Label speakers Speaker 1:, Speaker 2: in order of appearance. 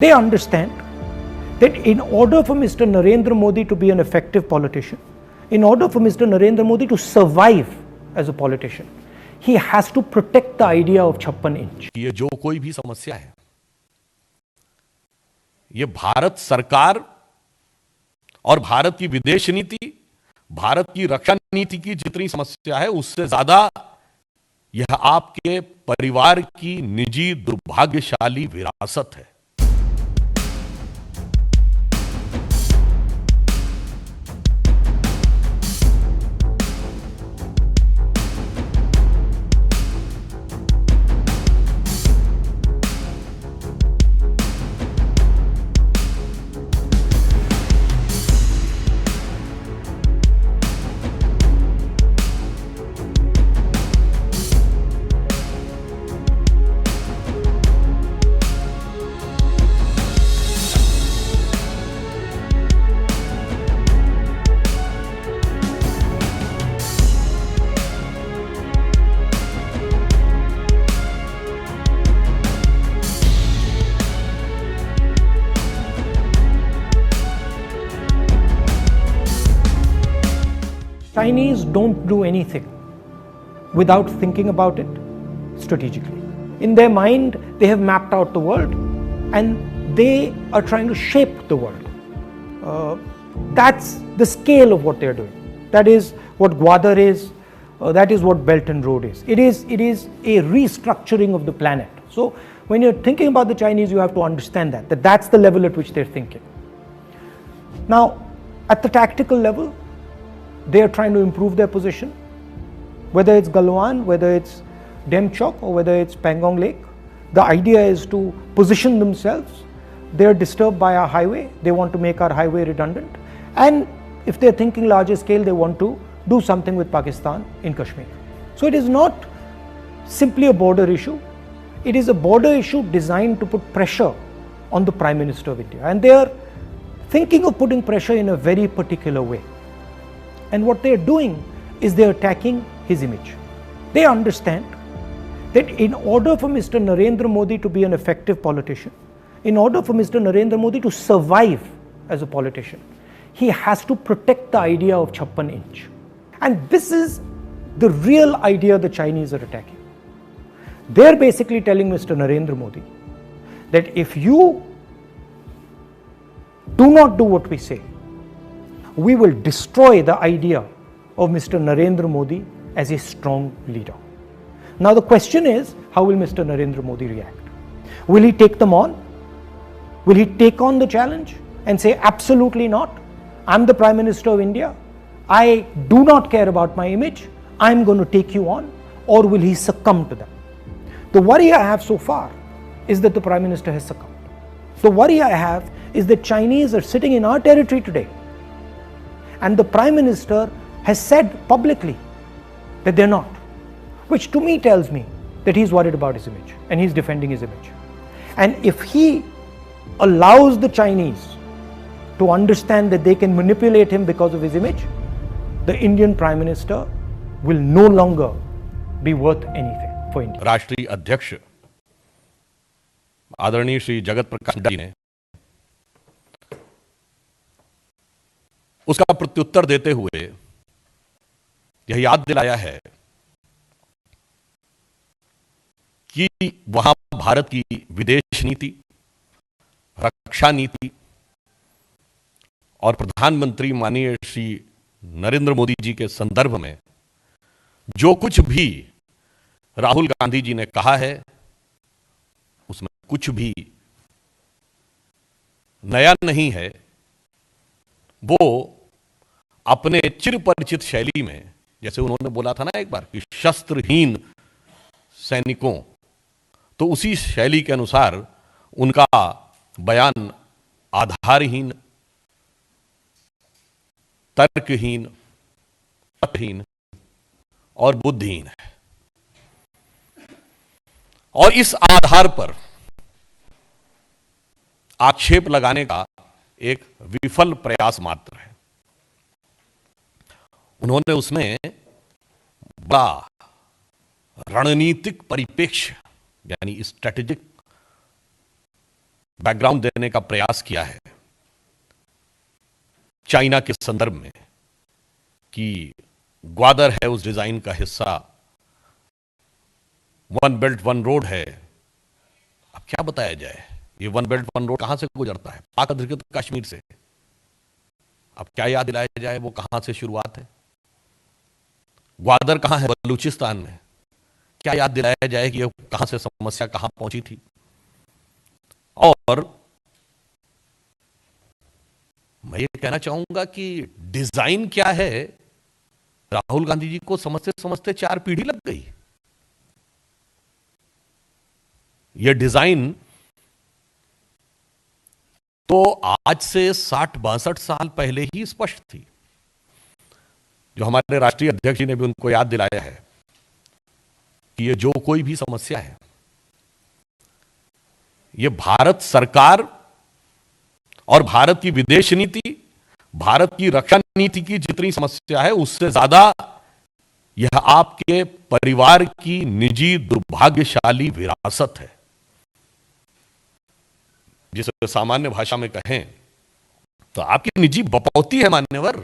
Speaker 1: They understand that in order for Mr. Narendra Modi to be an effective politician, in order for Mr. Narendra Modi to survive as a politician, he has to protect the idea of 56 inch.
Speaker 2: ये जो कोई भी समस्या है, ये भारत सरकार और भारत की विदेश नीति, भारत की रक्षा नीति की जितनी समस्या है, उससे ज्यादा यह आपके परिवार की निजी दुर्भाग्यशाली विरासत है।
Speaker 1: Chinese don't do anything without thinking about it strategically. In their mind, they have mapped out the world and they are trying to shape the world. That's the scale of what they're doing. That is what Gwadar is. That is what Belt and Road is. It is a restructuring of the planet. So when you're thinking about the Chinese, you have to understand that that's the level at which they're thinking. Now, at the tactical level, they are trying to improve their position, whether it's Galwan, whether it's Demchok, or whether it's Pangong Lake. The idea is to position themselves. They are disturbed by our highway. They want to make our highway redundant. And if they're thinking larger scale, they want to do something with Pakistan in Kashmir. So it is not simply a border issue. It is a border issue designed to put pressure on the Prime Minister of India. And they are thinking of putting pressure in a very particular way. And what they are doing is they are attacking his image. They understand that in order for Mr. Narendra Modi to be an effective politician, in order for Mr. Narendra Modi to survive as a politician, he has to protect the idea of 56 inch. And this is the real idea the Chinese are attacking. They're basically telling Mr. Narendra Modi that if you do not do what we say, we will destroy the idea of Mr. Narendra Modi as a strong leader. Now the question is, how will Mr. Narendra Modi react? Will he take them on? Will he take on the challenge and say, absolutely not, I'm the Prime Minister of India, I do not care about my image, I'm going to take you on? Or will he succumb to them? The worry I have so far is that the Prime Minister has succumbed. The worry I have is that Chinese are sitting in our territory today, and the Prime Minister has said publicly that they're not, which to me tells me that he's worried about his image and he's defending his image. And if he allows the Chinese to understand that they can manipulate him because of his image, the Indian Prime Minister will no longer be worth anything for India.
Speaker 2: राष्ट्रीय अध्यक्ष आदरणीय श्री जगत प्रकाश नड्डा जी ने उसका प्रत्युत्तर देते हुए यह याद दिलाया है कि वहां भारत की विदेश नीति, रक्षा नीति और प्रधानमंत्री माननीय श्री नरेंद्र मोदी जी के संदर्भ में जो कुछ भी राहुल गांधी जी ने कहा है, उसमें कुछ भी नया नहीं है। वो अपने चिरपरिचित शैली में, जैसे उन्होंने बोला था ना एक बार कि शस्त्रहीन सैनिकों, तो उसी शैली के अनुसार उनका बयान आधारहीन, तर्कहीन, तथहीन और बुद्धिहीन है। और इस आधार पर आक्षेप लगाने का एक विफल प्रयास मात्र है। उन्होंने उसमें बड़ा रणनीतिक परिप्रेक्ष्य यानी स्ट्रेटेजिक बैकग्राउंड देने का प्रयास किया है चाइना के संदर्भ में कि ग्वादर है उस डिजाइन का हिस्सा, वन बेल्ट वन रोड है। अब क्या बताया जाए, ये वन बेल्ट वन रोड कहां से गुजरता है? पाक अधिकृत कश्मीर से। अब क्या याद दिलाया जाए वो कहां से शुरुआत है? ग्वादर कहां है? बलूचिस्तान में। क्या याद दिलाया जाए कि ये कहां से समस्या कहां पहुंची थी? और मैं ये कहना चाहूंगा कि डिजाइन क्या है, राहुल गांधी जी को समझते समझते 4 पीढ़ी लग गई। यह डिजाइन तो आज से 60-62 साल पहले ही स्पष्ट थी। जो हमारे राष्ट्रीय अध्यक्ष जी ने भी उनको याद दिलाया है कि ये जो कोई भी समस्या है, ये भारत सरकार और भारत की विदेश नीति, भारत की रक्षा नीति की जितनी समस्या है, उससे ज्यादा यह आपके परिवार की निजी दुर्भाग्यशाली विरासत है। जिसे सामान्य भाषा में कहें तो आपकी निजी बपौती है मान्यवर।